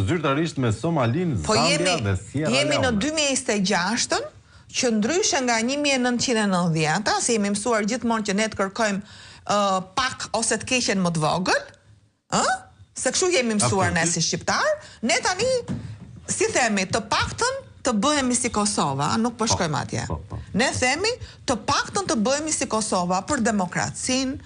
zyrtarisht me Somalinë, Zambia dhe Sierra Leone. Jemi në 2026-ën, që ndryshe nga 1990-a, se jemi mësuar gjithmonë që ne të kërkojmë pak ose të keqen më të vogël, se kështu jemi mësuar ne si shqiptar, ne tani, si themi, të paktën të bëhemi si Kosova, nuk po shkojmë atje. Ne themi të paktën të bëhemi si Kosova për demokracinë,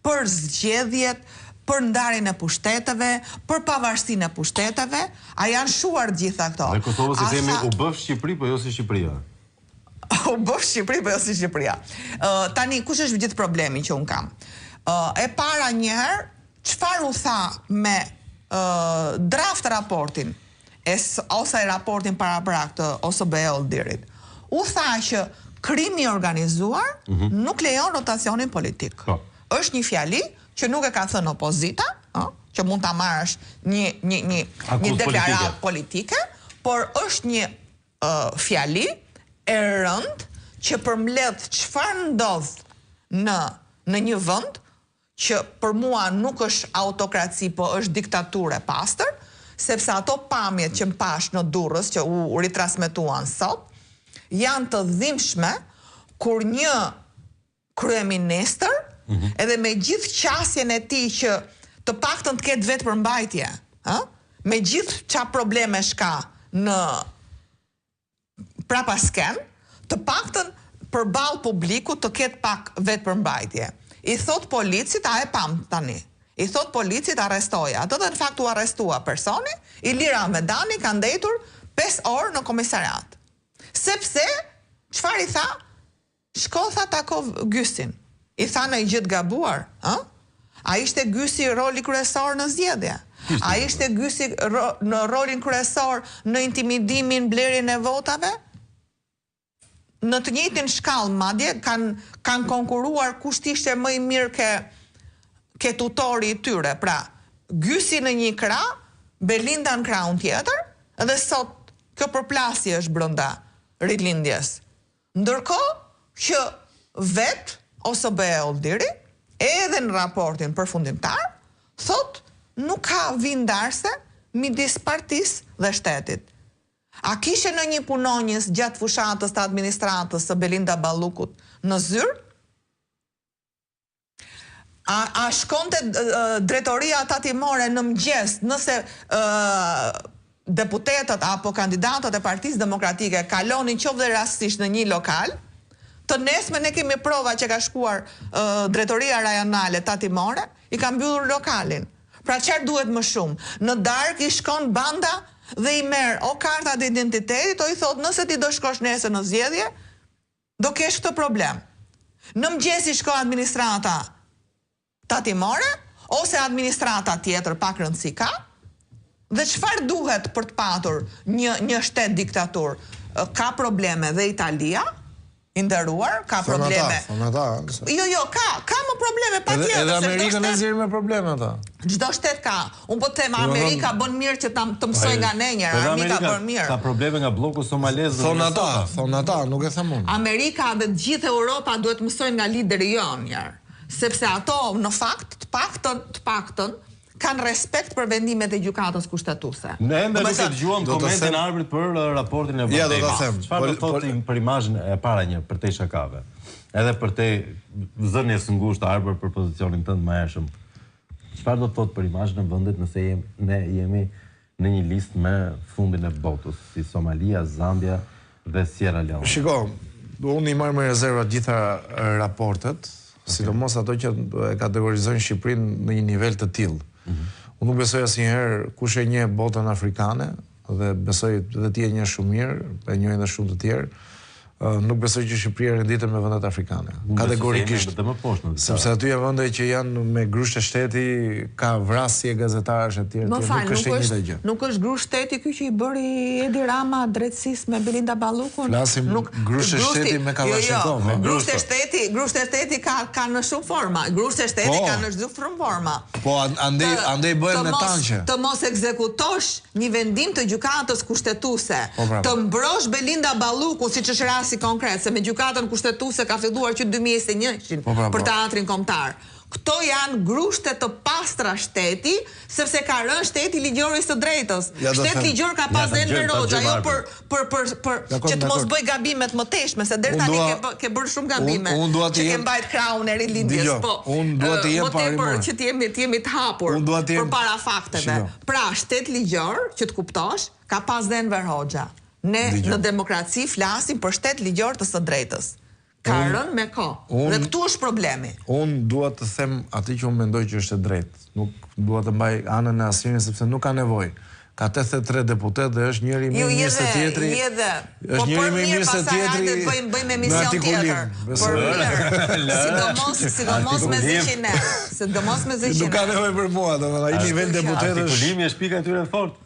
për zgjedhjet, për ndarjen e pushteteve, për pavarësinë e pushteteve, a janë shuar gjitha këto. Dhe Kosovës i themi u bëf Shqipëri, po jo si Shqipëria. U bëf Shqipëri, po jo si Shqipëria. Tani, kush është gjithë problemi që unë kam? E para njëherë, çfarë u tha me draft raportin, ose raportin paraprak të OSBE-Oldirit? U tha që krimi organizuar nuk lejon rotacionin politik. Është një fjali që nuk e ka thënë opozita, që mund ta marrësh një deklaratë politike, por është një fjali e rënd që përmbledh çfarë ndodh në një vend që për mua nuk është autokraci, po është diktaturë e pastër, sepse ato pamjet që më pash në Durrës që u ritransmetuan sot janë të dhimbshme kur një kryeministër edhe me gjithë qasjen e tij që të paktën të ketë vetë përmbajtje, me gjithë çfarë probleme shka në prapa sken, të paktën përballë publikut të ketë pak vetë përmbajtje. I thot policit, a e pam tani, i thot policit arrestoja, atë dhe në fakt u arrestua personi, Ilir Ahmedani ka ndetur 5 orë në komisariat. Sepse, çfarë i tha? Shko tha tako Gysin. I tha në i gjithë gabuar, a ishte Gysi roli kryesor në zgjedhje? A ishte Gysi në rolin kryesor në intimidimin, blerjen e votave? Në të njëjtin shkallë madje kanë konkuruar kush ishte më i mirë ke tutori i tyre. Pra, Gysi në një krah, Belinda në krahun tjetër, dhe sot kjo përplasje është brenda rilindjes. Ndërkohë që vetë OSBE-Oldiri, edhe në raportin përfundimtar, thot nuk ka vindarse midis partisë dhe shtetit. A kishe në një punonjës gjatë fushatës të administratës së Belinda Ballukut në zyrë? A shkonte drejtoria tatimore në mëngjes nëse deputetët apo kandidatët e Partisë Demokratike kalonin qoftë dhe rastisht në një lokal? Të nesme ne kemi prova që ka shkuar drejtoria rajonale tatimore, i ka mbyllur lokalin. Pra çfarë duhet më shumë? Në darkë i shkon banda dhe i merr o kartat e identitetit, o i thot nëse ti do shkosh nesër në zgjedhje, do kesh këtë problem. Në mëngjes i shko administrata tatimore, ose administrata tjetër pak rëndësi ka, dhe çfarë duhet për të patur një shtet diktatur? Ka probleme dhe Italia, inderuar, ka probleme. Jo, ka më probleme pa tjetër. Edhe Amerika në zirë me probleme ata. Çdo shtet ka. Unë po të them, Amerika bën mirë që të mësoj nga ne njëra. Amerika bën mirë. Ka probleme nga bloku somalez. Thonë ata, nuk e them unë. Amerika dhe gjithë Europa duhet mësojnë nga lideri jonë njërë. Sepse ato, në fakt, të paktën, kanë respekt për vendimet e gjykatës kushtetuese. Ne ende nuk e dëgjuam komentin e Arbrit për raportin e Ja, do ta them. Çfarë do thotë për imazhin e para një për te shakave? Edhe për te zënies së ngushtë Arbër për pozicionin tënd më hershëm. Çfarë do thotë për imazhin e vendit nëse ne jemi në një listë me fundin e botës, si Somalia, Zambia dhe Sierra Leone? Shiko, unë i marr me rezerva gjitha raportet, sidomos ato që e kategorizojnë Shqipërinë në një nivel të tillë. Unë nuk besoj asnjëherë kush e njeh botën afrikane dhe besoj dhe ti e njeh shumë mirë, e njohin edhe shumë të tjerë. Nuk besoj që Shqipëria renditet me vendet afrikane. Kategorikisht. Sepse aty janë vende që janë me grusht e shteti, ka vrasje gazetarësh etj. Nuk është gjë. Nuk është grusht shteti ky që i bëri Edi Rama drejtësisë me Belinda Ballukun. Flasim grusht e shteti me Kalashnikov. Grusht e shteti ka në shumë forma. Grusht e shteti ka në çdo forma. Po andej bëhen në tanqe. Të mos ekzekutosh një vendim të gjykatës kushtetuese, të mbrosh Belinda Ballukun siç është si konkret, se me gjykatën kushtetuese ka filluar që 2021 për teatrin kombëtar. Këto janë grushte të pastra shteti, sepse ka rënë shteti ligjor i së drejtës. Shtet ligjor ka pas Enver Hoxha, jo për që të mos bëj gabimet më teshme, se deri tani ke bërë shumë gabime. Që ke mbajt krahun e rilindjes, po. Unë dua të jem parimor. Që t'jemi të hapur përpara fakteve. Pra, shtet ligjor, që të kuptosh, ka pas dhe Enver Hoxha. Ne në demokraci flasim për shtet ligjor të së drejtës. Ka rënë me ko. Dhe këtu është problemi. Unë dua të them atë që unë mendoj që është e drejtë. Nuk dua të mbaj anën e asnjëri sepse nuk ka nevojë. Ka 83 deputet dhe është njëri më mirë se tjetri. Është njëri më mirë se tjetri. Bëjmë emision tjetër. Por mirë. Sidomos me zëqin. Sidomos me zëqin. Nuk ka nevojë për mua, domethënë ai nivel deputetësh. Artikulimi është pika e tyre fort.